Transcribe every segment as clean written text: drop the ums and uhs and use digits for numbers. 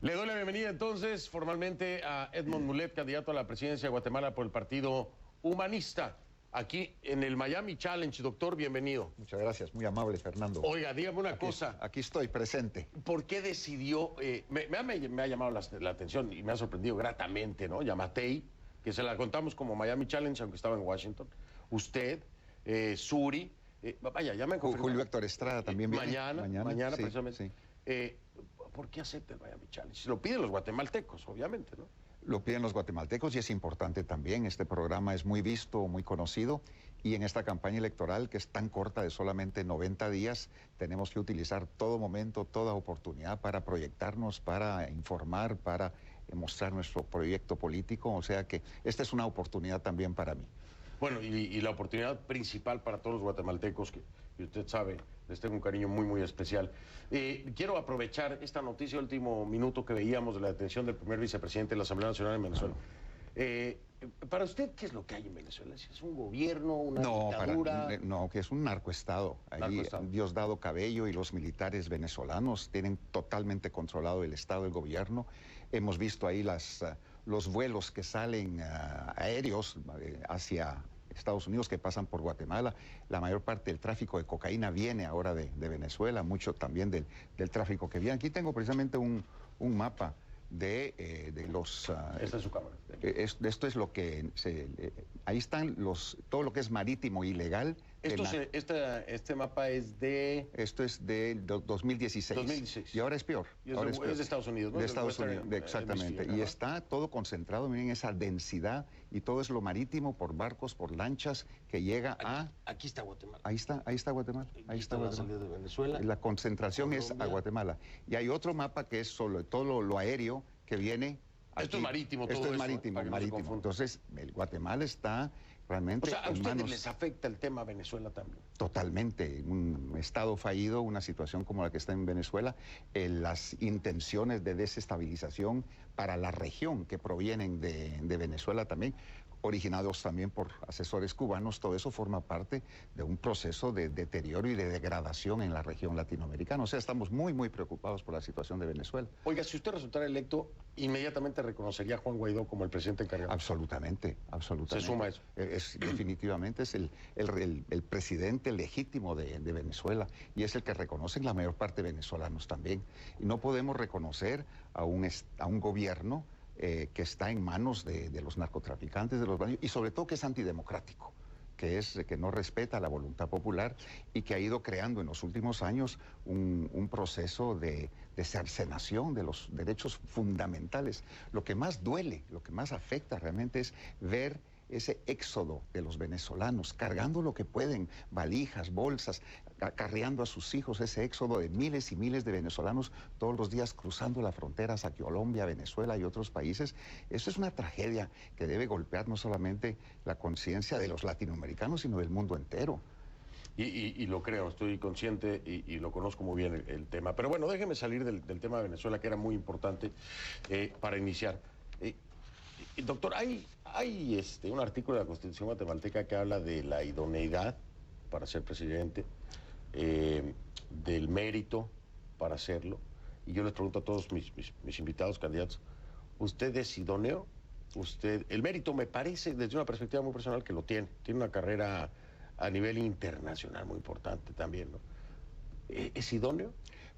Le doy la bienvenida entonces formalmente a Edmond Mulet, candidato a la presidencia de Guatemala por el Partido Humanista, aquí en el Miami Challenge. Doctor, bienvenido. Muchas gracias, muy amable, Fernando. Oiga, dígame una cosa. Aquí estoy, presente. ¿Por qué decidió, me ha llamado la atención y me ha sorprendido gratamente, ¿no? Yamatei, que se la contamos como Miami Challenge, aunque estaba en Washington. Usted, Suri, vaya, ya me confirmó. Julio Héctor Estrada también viene. Mañana sí, precisamente. Sí. ¿Por qué acepta el Miami Challenge? Lo piden los guatemaltecos, obviamente, ¿no? Lo piden los guatemaltecos y es importante también. Este programa es muy visto, muy conocido, y en esta campaña electoral, que es tan corta, de solamente 90 días, tenemos que utilizar todo momento, toda oportunidad para proyectarnos, para informar, para mostrar nuestro proyecto político. O sea que esta es una oportunidad también para mí. Bueno, y la oportunidad principal para todos los guatemaltecos, que usted sabe, les tengo un cariño muy, muy especial. Quiero aprovechar esta noticia, último minuto que veíamos de la detención del primer vicepresidente de la Asamblea Nacional en Venezuela. Para usted, ¿qué es lo que hay en Venezuela? ¿Es un gobierno, una dictadura? No, que es un narcoestado. Ahí Diosdado Cabello y los militares venezolanos tienen totalmente controlado el estado, el gobierno. Hemos visto ahí los vuelos que salen aéreos hacia Estados Unidos, que pasan por Guatemala. La mayor parte del tráfico de cocaína viene ahora de Venezuela, mucho también del tráfico que viene. Aquí tengo precisamente un mapa de los... Esta es su cámara. Esto es lo que... ahí están todo lo que es marítimo ilegal. Este mapa es de... Esto es de 2016. 2016. Y ahora es peor. Es de Estados Unidos, ¿no? De Estados Unidos, exactamente. Y está todo concentrado, miren esa densidad, y todo es lo marítimo, por barcos, por lanchas, que llega Aquí está Guatemala. Ahí está Guatemala. Ahí está la salida de Venezuela. La concentración Colombia. Es a Guatemala. Y hay otro mapa que es todo lo aéreo que viene... Esto es marítimo, todo esto es marítimo. Entonces, el Guatemala está realmente... O sea, ¿a ustedes les afecta el tema Venezuela también? Totalmente. Un estado fallido, una situación como la que está en Venezuela, las intenciones de desestabilización para la región que provienen de Venezuela también, originados también por asesores cubanos, todo eso forma parte de un proceso de deterioro y de degradación en la región latinoamericana. O sea, estamos muy, muy preocupados por la situación de Venezuela. Oiga, si usted resultara electo, ¿inmediatamente reconocería a Juan Guaidó como el presidente encargado? Absolutamente. ¿Se suma eso? Definitivamente es el presidente legítimo de Venezuela, y es el que reconocen la mayor parte de venezolanos también. Y no podemos reconocer a un gobierno que está en manos de los narcotraficantes, de los bandidos, y sobre todo que es antidemocrático, que no respeta la voluntad popular y que ha ido creando en los últimos años un proceso de cercenación de los derechos fundamentales. Lo que más duele, lo que más afecta realmente es ver ese éxodo de los venezolanos, cargando lo que pueden, valijas, bolsas, acarreando a sus hijos, ese éxodo de miles y miles de venezolanos todos los días cruzando las fronteras a Colombia, Venezuela y otros países. Eso es una tragedia que debe golpear no solamente la conciencia de los latinoamericanos, sino del mundo entero. Y lo creo, estoy consciente y lo conozco muy bien el tema. Pero bueno, déjeme salir del tema de Venezuela, que era muy importante para iniciar. Doctor, hay un artículo de la Constitución guatemalteca que habla de la idoneidad para ser presidente, del mérito para hacerlo. Y yo les pregunto a todos mis invitados, candidatos, ¿usted es idóneo? El mérito me parece, desde una perspectiva muy personal, que lo tiene. Tiene una carrera a nivel internacional muy importante también, ¿no? ¿Es idóneo?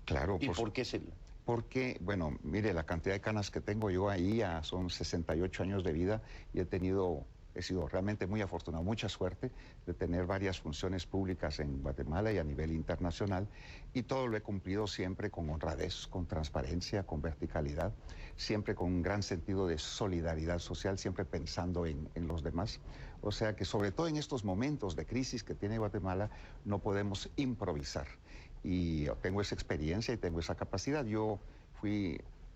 Claro. ¿Y por qué es él? Porque, bueno, mire, la cantidad de canas que tengo yo ahí ya son 68 años de vida, y he sido realmente muy afortunado, mucha suerte de tener varias funciones públicas en Guatemala y a nivel internacional, y todo lo he cumplido siempre con honradez, con transparencia, con verticalidad, siempre con un gran sentido de solidaridad social, siempre pensando en los demás. O sea que sobre todo en estos momentos de crisis que tiene Guatemala no podemos improvisar. Y tengo esa experiencia y tengo esa capacidad.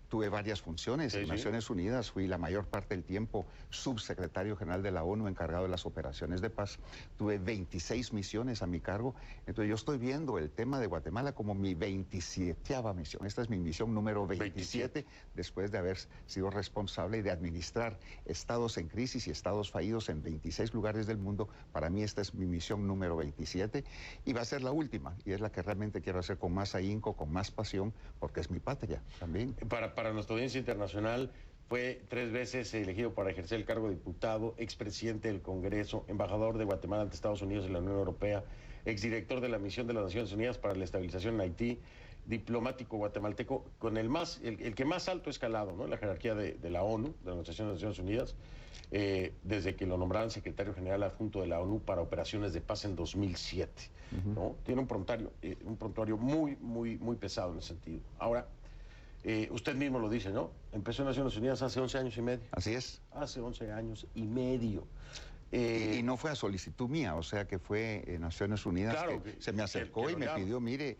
Tuve varias funciones en Naciones Unidas, fui la mayor parte del tiempo subsecretario general de la ONU encargado de las operaciones de paz. Tuve 26 misiones a mi cargo. Entonces yo estoy viendo el tema de Guatemala como mi 27ª misión. Esta es mi misión número 27, después de haber sido responsable y de administrar estados en crisis y estados fallidos en 26 lugares del mundo. Para mí esta es mi misión número 27 y va a ser la última, y es la que realmente quiero hacer con más ahínco, con más pasión, porque es mi patria también. Para para nuestra audiencia internacional, fue 3 veces elegido para ejercer el cargo de diputado, expresidente del Congreso, embajador de Guatemala ante Estados Unidos y la Unión Europea, exdirector de la Misión de las Naciones Unidas para la Estabilización en Haití, diplomático guatemalteco con el que más alto escalado, ¿no?, en la jerarquía de la ONU, de la Organización de las Naciones Unidas, desde que lo nombraron secretario general adjunto de la ONU para operaciones de paz en 2007. ¿No? Tiene un prontuario muy, muy, muy pesado en ese sentido. Ahora, usted mismo lo dice, ¿no? Empezó en Naciones Unidas hace 11 años y medio. Así es. Hace 11 años y medio. Y no fue a solicitud mía, o sea que fue Naciones Unidas, claro, que se me acercó y me pidió, mire,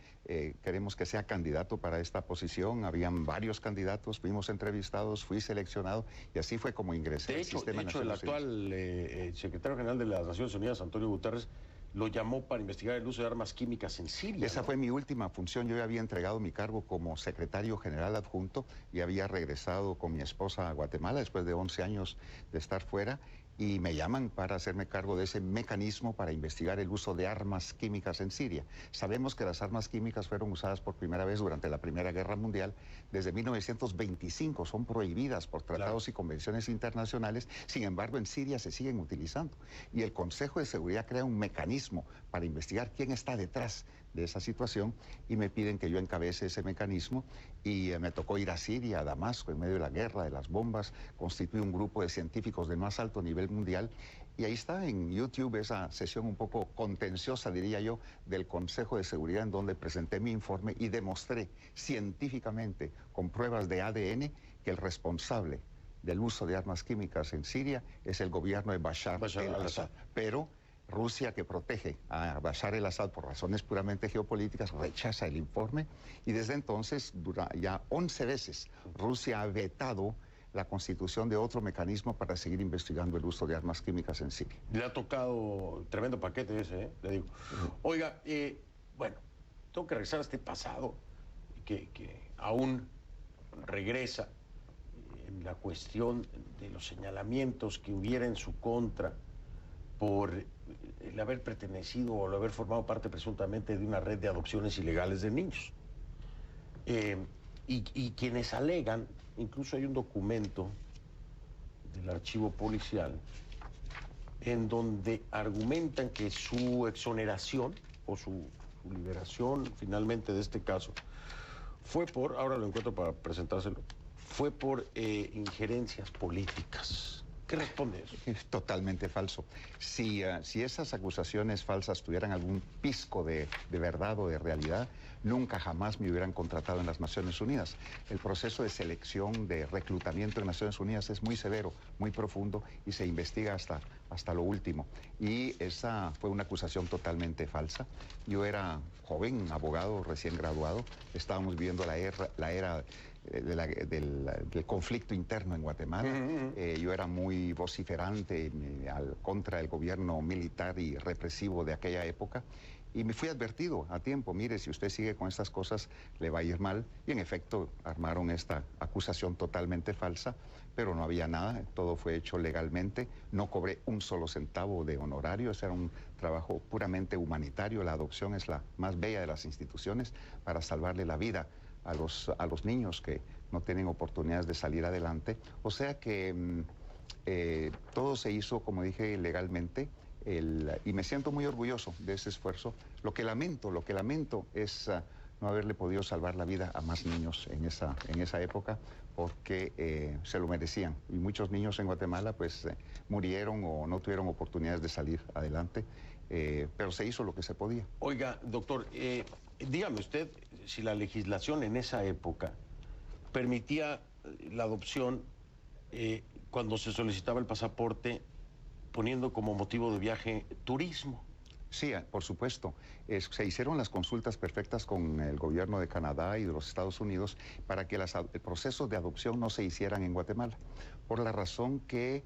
queremos que sea candidato para esta posición. Habían varios candidatos, fuimos entrevistados, fui seleccionado y así fue como ingresé al sistema. De hecho, el actual secretario general de las Naciones Unidas, Antonio Guterres, lo llamó para investigar el uso de armas químicas en Siria. Esa fue mi última función. Yo ya había entregado mi cargo como secretario general adjunto y había regresado con mi esposa a Guatemala después de 11 años de estar fuera. Y me llaman para hacerme cargo de ese mecanismo para investigar el uso de armas químicas en Siria. Sabemos que las armas químicas fueron usadas por primera vez durante la Primera Guerra Mundial. Desde 1925 son prohibidas por tratados y convenciones internacionales. Sin embargo, en Siria se siguen utilizando. Y el Consejo de Seguridad crea un mecanismo para investigar quién está detrás de esa situación y me piden que yo encabece ese mecanismo y me tocó ir a Siria, a Damasco, en medio de la guerra, de las bombas. Constituí un grupo de científicos del más alto nivel mundial y ahí está en YouTube esa sesión un poco contenciosa, diría yo, del Consejo de Seguridad, en donde presenté mi informe y demostré científicamente, con pruebas de ADN, que el responsable del uso de armas químicas en Siria es el gobierno de Bashar al-Assad. Pero Rusia, que protege a Bashar el-Assad por razones puramente geopolíticas, rechaza el informe y desde entonces, ya 11 veces, Rusia ha vetado la constitución de otro mecanismo para seguir investigando el uso de armas químicas en Siria. Le ha tocado tremendo paquete ese, le digo. Oiga, bueno, tengo que regresar a este pasado que aún regresa en la cuestión de los señalamientos que hubiera en su contra por el haber pertenecido o el haber formado parte presuntamente de una red de adopciones ilegales de niños. Y quienes alegan, incluso hay un documento del archivo policial en donde argumentan que su exoneración o su liberación finalmente de este caso fue por, ahora lo encuentro para presentárselo, fue por injerencias políticas. ¿Qué responde eso? Es totalmente falso. Si esas acusaciones falsas tuvieran algún pizco de verdad o de realidad, nunca jamás me hubieran contratado en las Naciones Unidas. El proceso de selección, de reclutamiento en Naciones Unidas es muy severo, muy profundo y se investiga hasta lo último. Y esa fue una acusación totalmente falsa. Yo era joven, abogado, recién graduado. Estábamos viviendo la era del conflicto interno en Guatemala. Yo era muy vociferante contra el gobierno militar y represivo de aquella época y me fui advertido a tiempo: mire, si usted sigue con estas cosas le va a ir mal. Y en efecto armaron esta acusación totalmente falsa, pero no había nada, todo fue hecho legalmente. No cobré un solo centavo de honorario, ese era un trabajo puramente humanitario. La adopción es la más bella de las instituciones para salvarle la vida a los niños que no tienen oportunidades de salir adelante. O sea que todo se hizo, como dije, legalmente, y me siento muy orgulloso de ese esfuerzo. Lo que lamento es no haberle podido salvar la vida a más niños en esa época, porque se lo merecían. Y muchos niños en Guatemala pues murieron o no tuvieron oportunidades de salir adelante, pero se hizo lo que se podía. Oiga, doctor, dígame usted si la legislación en esa época permitía la adopción cuando se solicitaba el pasaporte poniendo como motivo de viaje turismo. Sí, por supuesto. Se hicieron las consultas perfectas con el gobierno de Canadá y de los Estados Unidos para que los procesos de adopción no se hicieran en Guatemala, por la razón que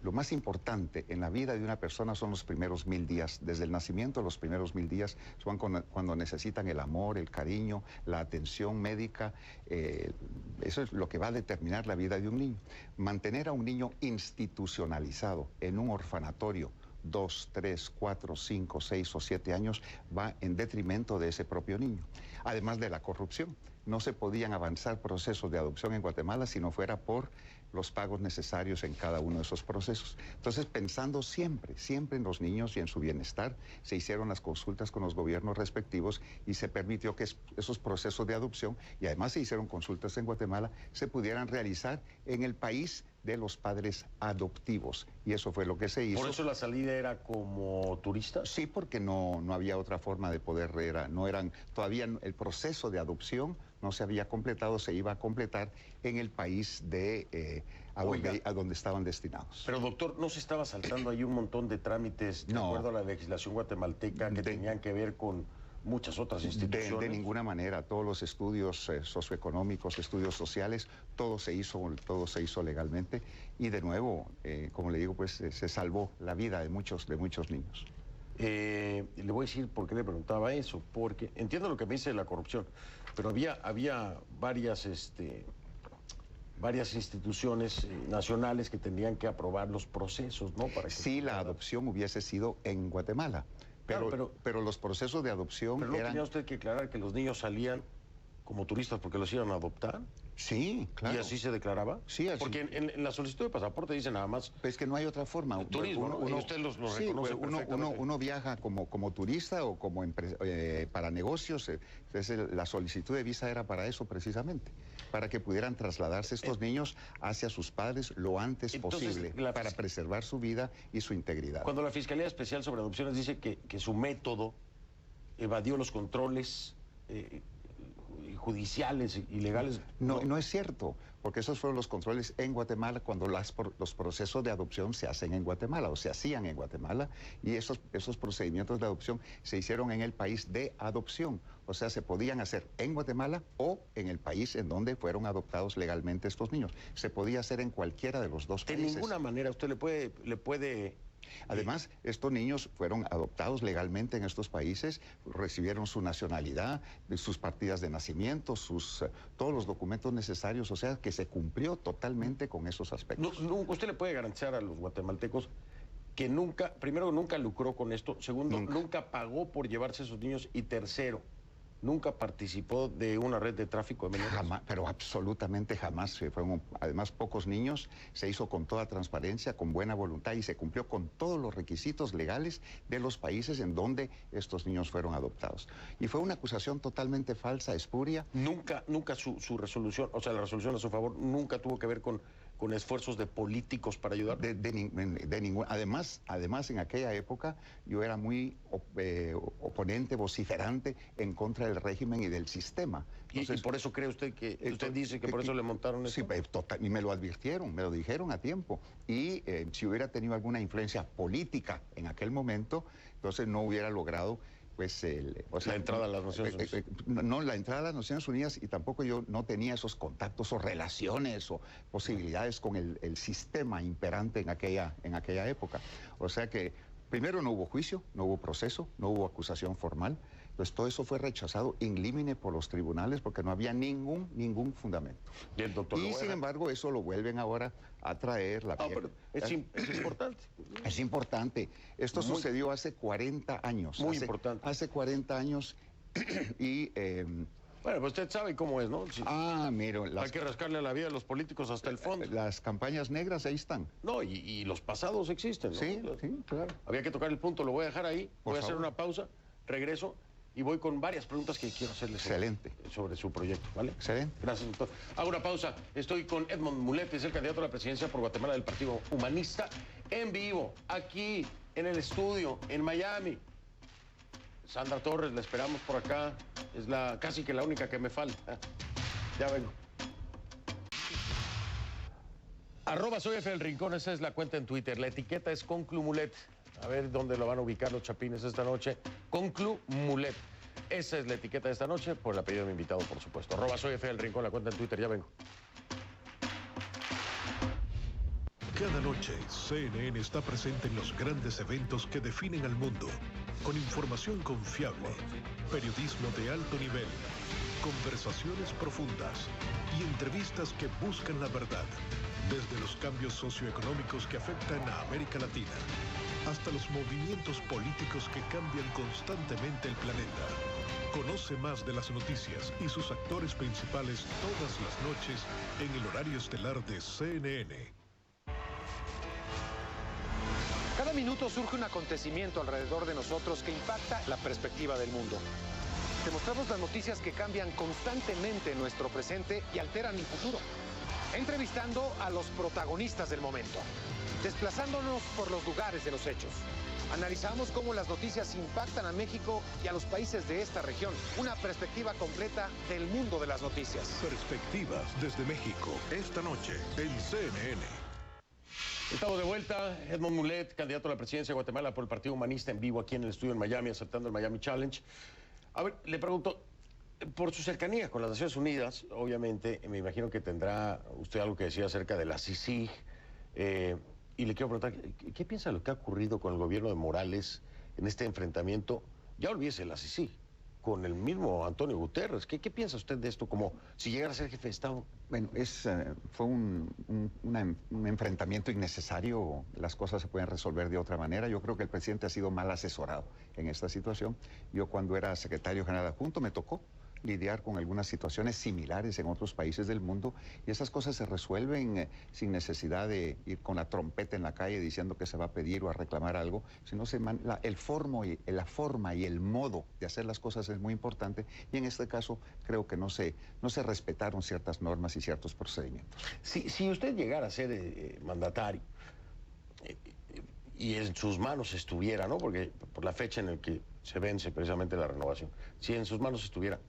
lo más importante en la vida de una persona son los primeros 1000 días. Desde el nacimiento, los primeros 1000 días son cuando necesitan el amor, el cariño, la atención médica. Eso es lo que va a determinar la vida de un niño. Mantener a un niño institucionalizado en un orfanatorio 2, 3, 4, 5, 6 o 7 años va en detrimento de ese propio niño. Además de la corrupción. no se podían avanzar procesos de adopción en Guatemala si no fuera por los pagos necesarios en cada uno de esos procesos. Entonces, pensando siempre en los niños y en su bienestar, se hicieron las consultas con los gobiernos respectivos y se permitió que esos procesos de adopción, y además se hicieron consultas en Guatemala, se pudieran realizar en el país de los padres adoptivos. Y eso fue lo que se hizo. ¿Por eso la salida era como turista? Sí, porque no había otra forma de poder, todavía el proceso de adopción no se había completado, se iba a completar en el país a donde estaban destinados. Pero doctor, ¿no se estaba saltando ahí un montón de trámites de acuerdo a la legislación guatemalteca que tenían que ver con muchas otras instituciones? De ninguna manera. Todos los estudios socioeconómicos, estudios sociales, todo se hizo legalmente. Y de nuevo, como le digo, pues se salvó la vida de muchos niños. Le voy a decir por qué le preguntaba eso, porque entiendo lo que me dice de la corrupción, pero había varias instituciones nacionales que tenían que aprobar los procesos, ¿no? Para que sí, la adopción hubiese sido en Guatemala, pero los procesos de adopción ¿Pero no tenía usted que aclarar que los niños salían como turistas porque los iban a adoptar? Sí, claro. ¿Y así se declaraba? Sí, así. Porque en la solicitud de pasaporte dice nada más... Pues que no hay otra forma. Turismo, ¿no? Y usted los sí, reconoce perfectamente. Uno viaja como turista o como para negocios. La solicitud de visa era para eso precisamente, para que pudieran trasladarse estos niños hacia sus padres lo antes posible, para preservar su vida y su integridad. Cuando la Fiscalía Especial sobre Adopciones dice que su método evadió los controles... judiciales y legales. No es cierto, porque esos fueron los controles en Guatemala cuando los procesos de adopción se hacen en Guatemala o se hacían en Guatemala, y esos procedimientos de adopción se hicieron en el país de adopción. O sea, se podían hacer en Guatemala o en el país en donde fueron adoptados legalmente estos niños. Se podía hacer en cualquiera de los dos países. De ninguna manera usted le puede... Además, estos niños fueron adoptados legalmente en estos países, recibieron su nacionalidad, sus partidas de nacimiento, todos los documentos necesarios, o sea, que se cumplió totalmente con esos aspectos. ¿Usted le puede garantizar a los guatemaltecos que primero, nunca lucró con esto, segundo, nunca pagó por llevarse a sus niños, y tercero, nunca participó de una red de tráfico de menores? Jamás, pero absolutamente jamás. Fueron además pocos niños, se hizo con toda transparencia, con buena voluntad, y se cumplió con todos los requisitos legales de los países en donde estos niños fueron adoptados. Y fue una acusación totalmente falsa, espuria. Nunca su resolución, o sea, la resolución a su favor, nunca tuvo que ver con esfuerzos de políticos para ayudar. Además, en aquella época yo era muy oponente, vociferante en contra del régimen y del sistema. Entonces, ¿Y por eso cree usted usted dice que por eso le montaron eso? Sí, y me lo advirtieron, me lo dijeron a tiempo. Y si hubiera tenido alguna influencia política en aquel momento, entonces no hubiera logrado... la entrada a las Naciones Unidas. No, la entrada a las Naciones Unidas, y tampoco yo no tenía esos contactos o relaciones o posibilidades con el sistema imperante en aquella época. O sea que primero no hubo juicio, no hubo proceso, no hubo acusación formal. Entonces todo eso fue rechazado in limine por los tribunales porque no había ningún fundamento. Bien, doctor, y sin embargo eso lo vuelven ahora a traer. Pero es importante. Es importante. Esto sucedió hace 40 años. Muy importante. Hace 40 años y... bueno, pues usted sabe cómo es, ¿no? Mire... Hay que rascarle a la vida a los políticos hasta el fondo. Las campañas negras ahí están. No, y los pasados existen, ¿no? Sí, claro. Había que tocar el punto, lo voy a dejar ahí. Voy a hacer una pausa, regreso y voy con varias preguntas que quiero hacerle sobre su proyecto, ¿vale? Excelente. Gracias, doctor. Hago una pausa. Estoy con Edmond Mulet, es el candidato a la presidencia por Guatemala del Partido Humanista, en vivo, aquí en el estudio, en Miami. Sandra Torres, la esperamos por acá. Es casi que la única que me falta. Ya vengo. @soy F del Rincón, esa es la cuenta en Twitter. La etiqueta es Conclumulet. A ver dónde lo van a ubicar los chapines esta noche. Conclumulet. Esa es la etiqueta de esta noche, por el apellido de mi invitado, por supuesto. @soy F del Rincón, la cuenta en Twitter. Ya vengo. Cada noche, CNN está presente en los grandes eventos que definen al mundo, con información confiable, periodismo de alto nivel, conversaciones profundas y entrevistas que buscan la verdad, desde los cambios socioeconómicos que afectan a América Latina, hasta los movimientos políticos que cambian constantemente el planeta. Conoce más de las noticias y sus actores principales todas las noches en el horario estelar de CNN. Cada minuto surge un acontecimiento alrededor de nosotros que impacta la perspectiva del mundo. Te mostramos las noticias que cambian constantemente nuestro presente y alteran el futuro. Entrevistando a los protagonistas del momento, desplazándonos por los lugares de los hechos. Analizamos cómo las noticias impactan a México y a los países de esta región. Una perspectiva completa del mundo de las noticias. Perspectivas desde México, esta noche en CNN. Estamos de vuelta. Edmond Mulet, candidato a la presidencia de Guatemala por el Partido Humanista, en vivo aquí en el estudio en Miami, aceptando el Miami Challenge. A ver, le pregunto, por su cercanía con las Naciones Unidas, obviamente, me imagino que tendrá usted algo que decir acerca de la CICIG. Y le quiero preguntar, ¿qué piensa de lo que ha ocurrido con el gobierno de Morales en este enfrentamiento? Ya olvídese la CICIG, con el mismo Antonio Guterres. ¿Qué piensa usted de esto como si llegara a ser jefe de Estado? Bueno, fue un enfrentamiento innecesario. Las cosas se pueden resolver de otra manera. Yo creo que el presidente ha sido mal asesorado en esta situación. Yo cuando era secretario general adjunto me tocó lidiar con algunas situaciones similares en otros países del mundo y esas cosas se resuelven sin necesidad de ir con la trompeta en la calle diciendo que se va a pedir o a reclamar algo, sino la forma y el modo de hacer las cosas es muy importante y en este caso creo que no se respetaron ciertas normas y ciertos procedimientos. Si usted llegara a ser mandatario y en sus manos estuviera, ¿no? Porque por la fecha en la que se vence precisamente la renovación, si en sus manos estuviera,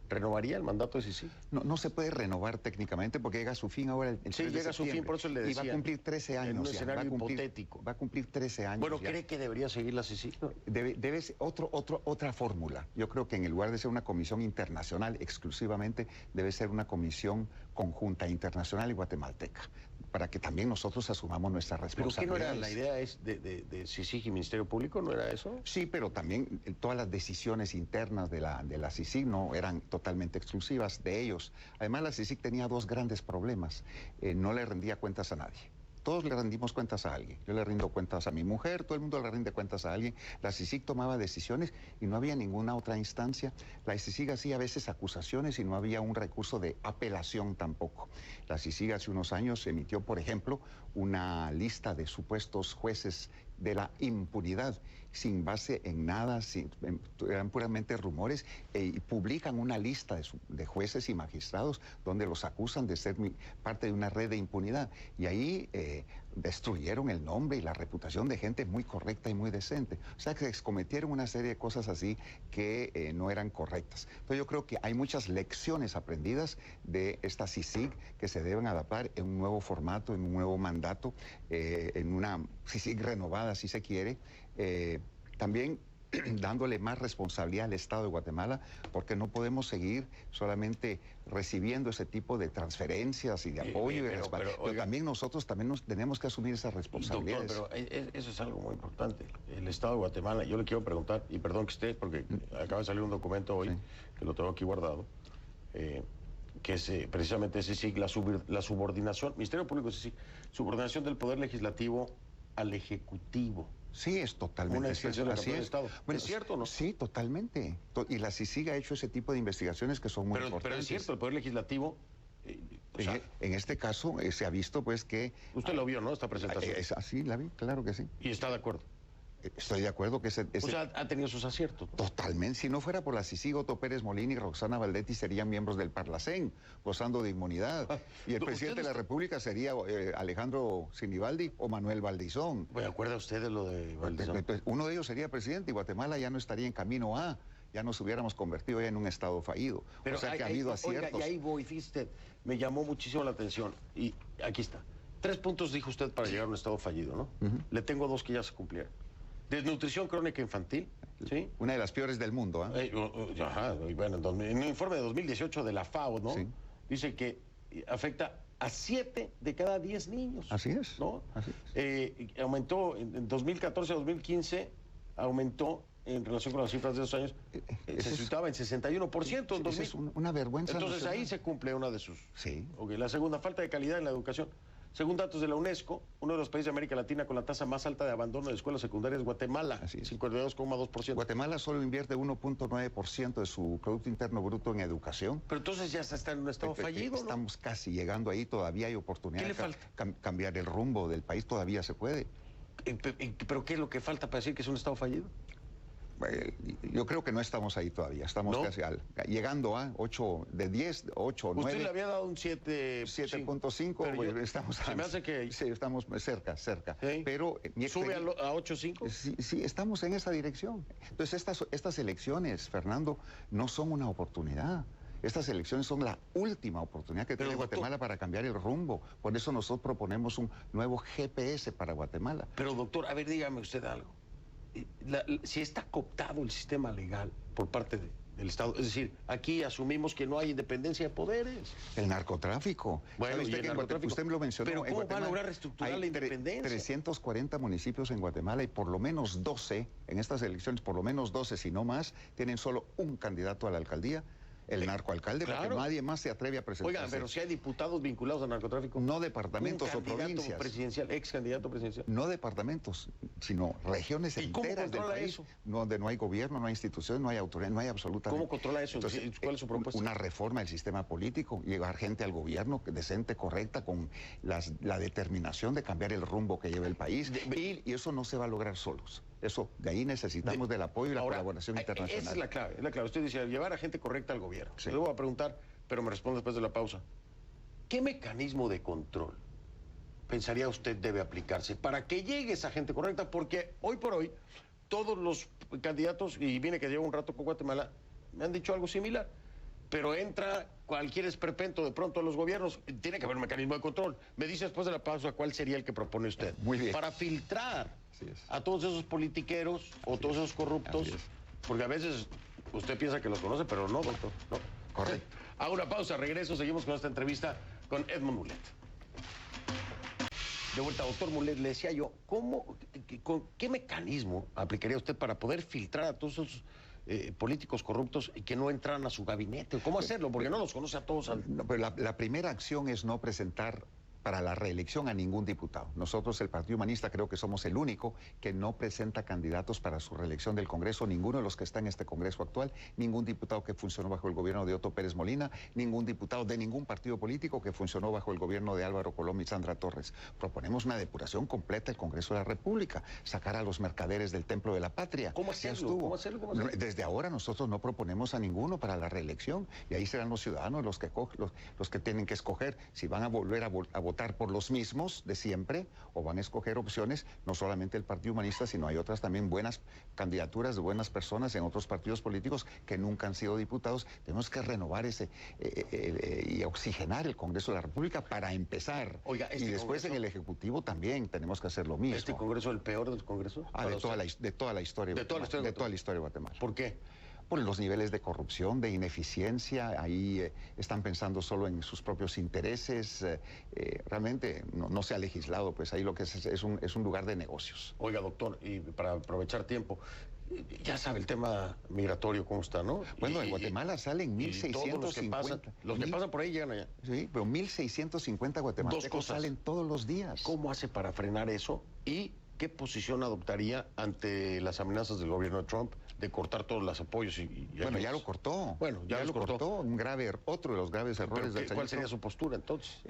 ¿renovaría el mandato de CICIG? No se puede renovar técnicamente porque llega a su fin ahora el 3 de llega a su fin, por eso le decía. Y va a cumplir 13 años. En un ya, escenario hipotético. Va a cumplir 13 años. Bueno, ya. ¿cree que debería seguir la CICIG? Debe ser otra fórmula. Yo creo que en lugar de ser una comisión internacional exclusivamente, debe ser una comisión conjunta internacional y guatemalteca, para que también nosotros asumamos nuestra responsabilidad. ¿Pero qué no era la idea de CICIG y Ministerio Público? ¿No era eso? Sí, pero también todas las decisiones internas de la CICIG no eran totalmente exclusivas de ellos. Además, la CICIG tenía dos grandes problemas. No le rendía cuentas a nadie. Todos le rendimos cuentas a alguien. Yo le rindo cuentas a mi mujer, todo el mundo le rinde cuentas a alguien. La CICIG tomaba decisiones y no había ninguna otra instancia. La CICIG hacía a veces acusaciones y no había un recurso de apelación tampoco. La CICIG hace unos años emitió, por ejemplo, una lista de supuestos jueces de la impunidad, sin base en nada, eran puramente rumores, y publican una lista de jueces y magistrados donde los acusan de ser parte de una red de impunidad. Y ahí destruyeron el nombre y la reputación de gente muy correcta y muy decente. O sea, que se cometieron una serie de cosas así que no eran correctas. Entonces yo creo que hay muchas lecciones aprendidas de esta CICIG que se deben adaptar en un nuevo formato, en un nuevo mandato, en una CICIG renovada, si se quiere, también dándole más responsabilidad al Estado de Guatemala, porque no podemos seguir solamente recibiendo ese tipo de transferencias y de apoyo, pero también nosotros nos tenemos que asumir esas responsabilidades. Doctor, pero eso es algo muy importante. El Estado de Guatemala, yo le quiero preguntar, y perdón que esté, porque acaba de salir un documento hoy, sí, que lo tengo aquí guardado, que es precisamente CICIG, la subordinación, Ministerio Público CICIG, subordinación del Poder Legislativo al Ejecutivo. Sí, es totalmente una expresión así es. Estado. Bueno, ¿es cierto o no? Sí, totalmente. Y la CICIG ha hecho ese tipo de investigaciones que son muy importantes. Pero es cierto, el Poder Legislativo... en este caso se ha visto pues que... Usted lo vio, ¿no? Esta presentación. Sí, la vi, claro que sí. ¿Y está de acuerdo? Estoy de acuerdo que O sea, ha tenido sus aciertos. Totalmente. Si no fuera por la CICIG, Otto Pérez Molina y Roxana Valdetti serían miembros del Parlacén, gozando de inmunidad. Y el presidente de la República sería Alejandro Sinibaldi o Manuel Valdizón. ¿Me acuerda usted de lo de Valdizón? Uno de ellos sería presidente y Guatemala ya no estaría en camino a... Ya nos hubiéramos convertido ya en un estado fallido. Pero o sea que ha habido aciertos. Oiga, y ahí voy, fíjate, me llamó muchísimo la atención. Y aquí está. 3 puntos dijo usted para llegar a un estado fallido, ¿no? Le tengo 2 que ya se cumplieron. Desnutrición crónica infantil, ¿sí? Una de las peores del mundo, Ajá, bueno, en un informe de 2018 de la FAO, ¿no? Sí. Dice que afecta a 7 de cada 10 niños. Así es. ¿No? Así es. Aumentó en 2014 a 2015, aumentó en relación con las cifras de esos años, se situaba en 61% en 2000. Es una vergüenza. Entonces ahí se cumple una de sus... Sí. Okay, la segunda, falta de calidad en la educación. Según datos de la UNESCO, uno de los países de América Latina con la tasa más alta de abandono de escuelas secundarias es Guatemala, Así es. 52,2%. Guatemala solo invierte 1.9% de su Producto Interno Bruto en educación. Pero entonces ya está en un estado fallido, ¿no? Estamos casi llegando ahí, todavía hay oportunidad. ¿Qué le de falta? Cambiar el rumbo del país, todavía se puede. ¿Pero qué es lo que falta para decir que es un estado fallido? Yo creo que no estamos ahí todavía, estamos ¿No? casi llegando a 8, de 10, 8, 9. Usted le había dado un 7.5, estamos se me hace que... Sí, estamos cerca. ¿Sí? Pero ¿Sube a 8.5? Sí, estamos en esa dirección. Entonces, estas elecciones, Fernando, no son una oportunidad. Estas elecciones son la última oportunidad que tiene Guatemala para cambiar el rumbo. Por eso nosotros proponemos un nuevo GPS para Guatemala. Pero, doctor, a ver, dígame usted algo. Si está cooptado el sistema legal por parte del Estado, es decir, aquí asumimos que no hay independencia de poderes. El narcotráfico. Bueno, ¿Sabe usted que usted me lo mencionó? Pero en ¿cómo va a Guatemala lograr reestructurar hay la independencia? 340 municipios en Guatemala y por lo menos 12, en estas elecciones, por lo menos 12, si no más, tienen solo un candidato a la alcaldía. El narcoalcalde, claro. Porque nadie más se atreve a presentarse. Oigan, pero si hay diputados vinculados al narcotráfico. No departamentos o provincias. Presidencial, ex candidato presidencial. No departamentos, sino regiones enteras del país. Eso? Donde no hay gobierno, no hay instituciones, no hay autoridad, no hay absolutamente. ¿Cómo controla eso? Entonces, ¿cuál es su propuesta? Una reforma del sistema político, llevar gente al gobierno decente, correcta, con la determinación de cambiar el rumbo que lleva el país. Y eso no se va a lograr solos. Eso, de ahí necesitamos del apoyo y la colaboración internacional. Esa es la clave, Usted dice, llevar a gente correcta al gobierno. Sí. Le voy a preguntar, pero me responde después de la pausa. ¿Qué mecanismo de control pensaría usted debe aplicarse para que llegue esa gente correcta? Porque hoy por hoy, todos los candidatos, y viene que llevo un rato con Guatemala, me han dicho algo similar. Pero entra cualquier esperpento de pronto a los gobiernos, tiene que haber un mecanismo de control. Me dice después de la pausa cuál sería el que propone usted. Muy bien. Para filtrar a todos esos politiqueros o todos esos corruptos, porque a veces usted piensa que los conoce, pero no, doctor. No. Correcto. A una pausa, regreso, seguimos con esta entrevista con Edmond Mulet. De vuelta, doctor Mulet, le decía yo, con qué mecanismo aplicaría usted para poder filtrar a todos esos políticos corruptos y que no entran a su gabinete? ¿Cómo hacerlo? Porque no los conoce a todos. No, pero la primera acción es no presentar para la reelección a ningún diputado. Nosotros, el Partido Humanista, creo que somos el único que no presenta candidatos para su reelección del Congreso. Ninguno de los que está en este Congreso actual, ningún diputado que funcionó bajo el gobierno de Otto Pérez Molina, ningún diputado de ningún partido político que funcionó bajo el gobierno de Álvaro Colom y Sandra Torres. Proponemos una depuración completa del Congreso de la República, sacar a los mercaderes del Templo de la Patria. ¿Cómo hacerlo? ¿Cómo hacerlo? Desde ahora nosotros no proponemos a ninguno para la reelección y ahí serán los ciudadanos los que tienen que escoger si van a volver a votar por los mismos de siempre o van a escoger opciones, no solamente el Partido Humanista, sino hay otras también buenas candidaturas de buenas personas en otros partidos políticos que nunca han sido diputados. Tenemos que renovar y oxigenar el Congreso de la República para empezar. Oiga, y después Congreso, en el Ejecutivo también tenemos que hacer lo mismo. ¿Este Congreso es el peor de los congresos? De toda la historia de Guatemala. ¿Por qué? Por los niveles de corrupción, de ineficiencia, ahí están pensando solo en sus propios intereses, realmente no se ha legislado, pues ahí lo que es un lugar de negocios. Oiga, doctor, y para aprovechar tiempo, ya sabe el tema migratorio cómo está, ¿no? Bueno, en Guatemala salen 1.650. Los que pasan por ahí llegan allá. Sí, pero 1.650 guatemaltecos salen todos los días. ¿Cómo hace para frenar eso? ¿Y qué posición adoptaría ante las amenazas del gobierno de Trump de cortar todos los apoyos? Bueno, ya lo cortó. Bueno, ya lo cortó. Otro de los graves errores del señor. ¿Cuál sería su postura entonces?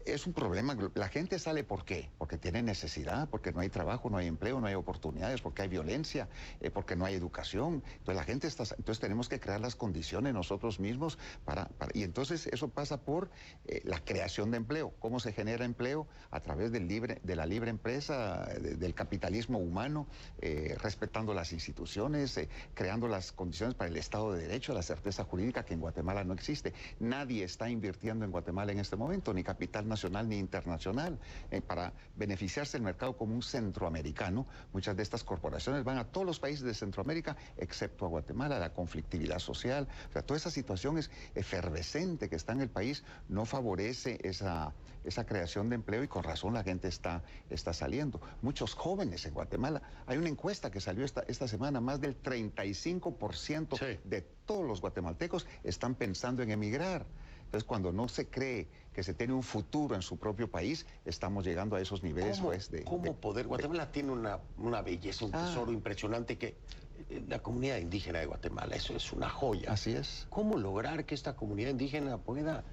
Es un problema. La gente sale ¿por qué? Porque tiene necesidad, porque no hay trabajo, no hay empleo, no hay oportunidades, porque hay violencia, porque no hay educación. Entonces la gente entonces tenemos que crear las condiciones nosotros mismos y entonces eso pasa por la creación de empleo. ¿Cómo se genera empleo? A través de la libre empresa, del capitalismo humano, respetando las instituciones, creando las condiciones para el Estado de Derecho, la certeza jurídica que en Guatemala no existe. Nadie está invirtiendo en Guatemala en este momento, ni capital nacional ni internacional, para beneficiarse del mercado común centroamericano. Muchas de estas corporaciones van a todos los países de Centroamérica, excepto a Guatemala. La conflictividad social, o sea, toda esa situación es efervescente que está en el país, no favorece esa creación de empleo y con razón la gente está saliendo. Muchos jóvenes en Guatemala, hay una encuesta que salió esta semana, más del 35% de todos los guatemaltecos están pensando en emigrar. Entonces, cuando no se cree que se tiene un futuro en su propio país, estamos llegando a esos niveles, ¿Cómo poder? Guatemala tiene una belleza, un tesoro impresionante que la comunidad indígena de Guatemala, eso es una joya. Así es. ¿Cómo lograr que esta comunidad indígena pueda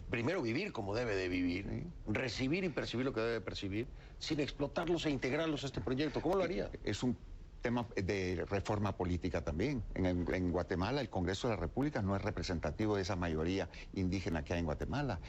primero vivir como debe de vivir, recibir y percibir lo que debe de percibir, sin explotarlos e integrarlos a este proyecto? ¿Cómo lo haría? Es un tema de reforma política también. En Guatemala, el Congreso de la República no es representativo de esa mayoría indígena que hay en Guatemala.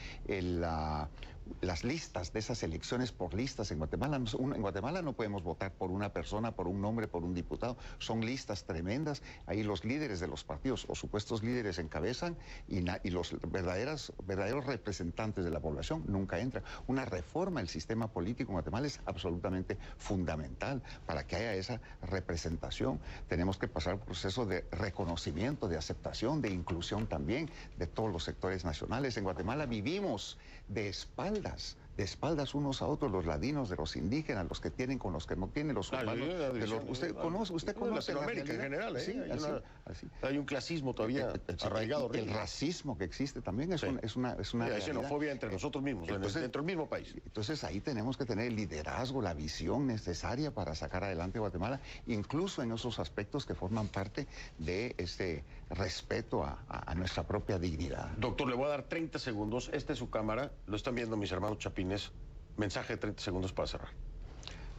Las listas de esas elecciones por listas en Guatemala no podemos votar por una persona, por un nombre, por un diputado. Son listas tremendas. Ahí los líderes de los partidos o supuestos líderes encabezan y los verdaderos representantes de la población nunca entran. Una reforma del sistema político en Guatemala es absolutamente fundamental para que haya esa representación. Tenemos que pasar por un proceso de reconocimiento, de aceptación, de inclusión también de todos los sectores nacionales. En Guatemala vivimos de espaldas unos a otros, los ladinos de los indígenas, los que tienen con los que no tienen, los urbanos. Usted conoce Latinoamérica en general, sí, así. Hay un clasismo todavía arraigado. El racismo que existe también es una hay xenofobia entre nosotros mismos, dentro del mismo país. Entonces ahí tenemos que tener el liderazgo, la visión necesaria para sacar adelante Guatemala, incluso en esos aspectos que forman parte de ese respeto a nuestra propia dignidad. Doctor, le voy a dar 30 segundos. Esta es su cámara. Lo están viendo mis hermanos chapines. Mensaje de 30 segundos para cerrar.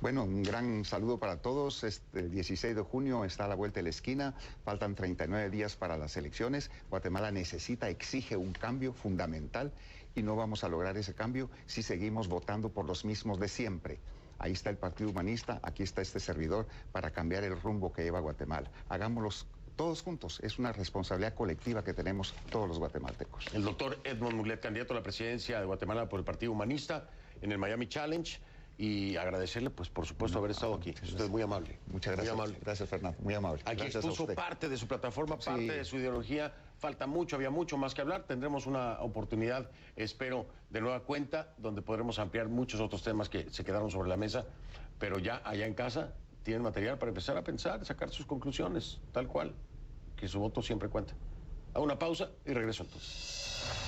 Bueno, un gran saludo para todos. El 16 de junio está a la vuelta de la esquina. Faltan 39 días para las elecciones. Guatemala exige un cambio fundamental y no vamos a lograr ese cambio si seguimos votando por los mismos de siempre. Ahí está el Partido Humanista, aquí está este servidor para cambiar el rumbo que lleva Guatemala. Hagámoslos todos juntos. Es una responsabilidad colectiva que tenemos todos los guatemaltecos. El doctor Edmond Mulet, candidato a la presidencia de Guatemala por el Partido Humanista en el Miami Challenge. Y agradecerle, pues, por supuesto, haber estado aquí. Usted es muy amable. Muchas gracias. Muy amable. Gracias, Fernando. Muy amable. Aquí gracias expuso parte de su plataforma, parte de su ideología. Falta mucho, había mucho más que hablar. Tendremos una oportunidad, espero, de nueva cuenta, donde podremos ampliar muchos otros temas que se quedaron sobre la mesa. Pero ya allá en casa tienen material para empezar a pensar, sacar sus conclusiones, tal cual. Que su voto siempre cuenta. A una pausa y regreso entonces.